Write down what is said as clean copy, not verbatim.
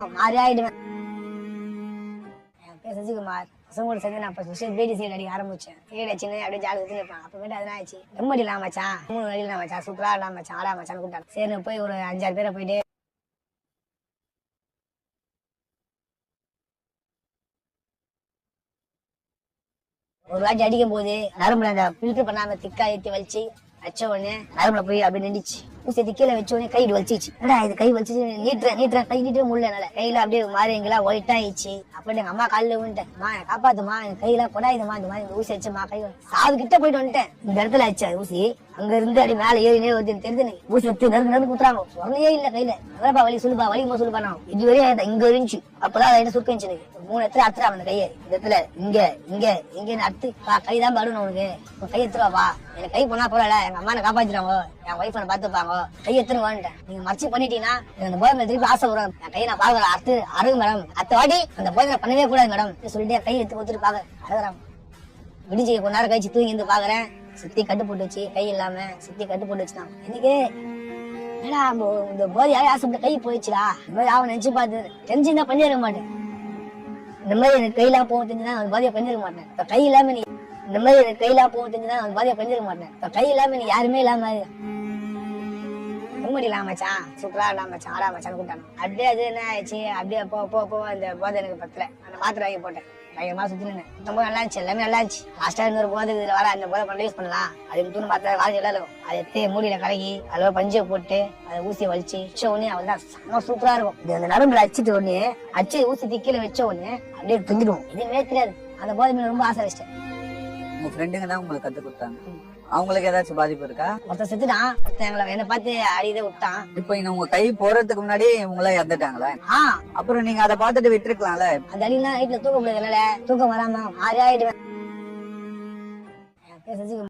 மாறி ஆயிடுவேன். என் பேர் சசிகுமார். பசங்களோட சேர்ந்து நான் இப்போ பேடி சீட் அடிக்க ஆரம்பிச்சேன். சீட் அடிச்சுன்னு அப்படியே ஜாலி ஊற்றி இருப்பான். அப்புறமேட்டு அதெல்லாம் ஆச்சு. எம்மடி இல்லாம மச்சான், 3 வழி இல்லாம மச்சான், சூப்பரா இல்லாம மச்சான், ஆடா மச்சான்னு கூப்பிட்டாங்க. சரி போய் ஒரு 5-6 பேரை போயிட்டு ஒரு வாட்டி அடிக்கும் போது நரம்புல அந்த ஃபில்டர் பண்ணாம திக்கா ஏற்றி வலிச்சு அடிச்ச உடனே நரம்புல போய் அப்படி நின்றுச்சு. ஊசி கீழே வச்ச உடனே கை வலிச்சிச்சு. என்னடா இது கை வலிச்சு நீட்டுறேன் கை நீட்டவே முடியல. என்னால கையில அப்படியே மாறி எங்கெல்லாம் ஒயிட்டா ஆயிடுச்சு. அப்படின்னு எங்க அம்மா காலில் விழுந்துட்டேன். காப்பாத்துமா, என் கையெல்லாம் கொடாயுதுமா, இந்த மாதிரி ஊசி வச்சுமா, கை சாது கிட்ட போயிட்டு வந்துட்டேன். இந்த இடத்துல ஆச்சு ஊசி. அங்க இருந்து அப்படி மேல ஏறினே வருது தெரிஞ்சு ஊசி எடுத்து நறுக்கு குத்துறாங்க. சொல்லவே இல்ல கையில. அதான்ப்பா வலி சொல்லுப்பா, வலிமா சொல்லுப்பா. நான் இதுவரையும் இங்க இருந்துச்சு. அப்பதான் லைட்டா சுருக்க இருந்துச்சு. 3 இடத்துல அத்துறான் அந்த கையை. இந்த இடத்துல இங்க அத்து கைதான் படுணும் உனக்கு. கை எடுத்துருவாப்பா. எனக்கு கை போனா போறல, எங்க அம்மா காப்பாத்திடுவாங்க, என் ஒய்ஃப் பாத்துப்பாங்க. கை எடுத்துன்னு வான்ட்டேன். நீங்க மறைச்சு பண்ணிட்டீங்கன்னா அந்த போதை திருப்பி ஆசை வரும். என் கையை நான் பாக்குறேன். அருகு மேடம், அத்த வாட்டி அந்த போதை பண்ணவே கூடாது மேடம் சொல்லிட்டு கை எடுத்து கொடுத்துட்டு பாக்க அழுகுறான். விடிஞ்சு கொஞ்ச நேரம் கழிச்சு தூங்கி இருந்து பாக்குறேன். சுத்தி கட்டு போட்டு வச்சு, கை இல்லாம சுத்தி கட்டு போட்டு வச்சுட்டான். எனக்கு ஏடா இந்த போதை ஆசைப்பட்ட கை போயிடுச்சுடா. இந்த மாதிரி அவன் நினைச்சு பார்த்து தெரிஞ்சுன்னா பண்ணிருக்க மாட்டேன். இந்த மாதிரி எனக்கு கையெல்லாம் போக தெரிஞ்சுதான் அந்த பாதியை பண்ணிருக்க மாட்டேன். இப்ப கை இல்லாம நீ இந்த மாதிரி எனக்கு கையெல்லாம் போக தெரிஞ்சுதான் அந்த பாதியை பண்ணிருக்க மாட்டேன். இப்ப கை இல்லாம நீ யாருமே இல்லாம நிம்மதி இல்லாம மச்சான், சூப்பரா இல்லாம மச்சான், ஆடா மச்சான்னு கூப்பிட்டாங்க. அப்படியே அது என்ன ஆயிடுச்சு, அப்படியே போ அந்த போதை எனக்கு பத்தல. அந்த மாத்திரை வாங்கி போட்டேன். பயங்கரமா சுத்தினேன். ரொம்ப நல்லா இருந்துச்சு, எல்லாமே நல்லா இருந்துச்சு. லாஸ்டா இன்னொரு போதை இதுல வர அந்த போதை பண்ண யூஸ் பண்ணலாம். அது தூண் பார்த்தா காலேஜ் எல்லாம் இருக்கும். அதை எடுத்து மூடியில கலகி அதில் பஞ்சை போட்டு அதை ஊசியை வலிச்சு வச்ச உடனே அவள் தான் செம்ம சூப்பரா இருக்கும். இது அந்த நரம்புல அடிச்சுட்டு உடனே அடிச்சு ஊசி திக்கில வச்ச உடனே அப்படியே தூங்கிடுவோம். இதுவே தெரியாது. அந்த போதை மேல ரொம்ப ஆசை வச்சிட்டேன். உங்க ஃப்ரெண்டுங்க தான் உங்களுக்கு கத்து கொடுத்தாங்க. அவங்களுக்கு ஏதாச்சும் பாதிப்பு இருக்கா? ஒருத்தர் செத்துட்டான், ஒருத்தன் என்ன பார்த்து அடியதை விட்டான். இப்ப உங்க கை போறதுக்கு முன்னாடி உங்கள இறந்துட்டாங்களா? அப்புறம் நீங்க அதை பார்த்துட்டு விட்டுருக்கலாம்ல. அந்த அடிலாம் நைட்ல தூக்க முடியாதுனால தூக்கம் வராம 6 ஆயிடுவேன்.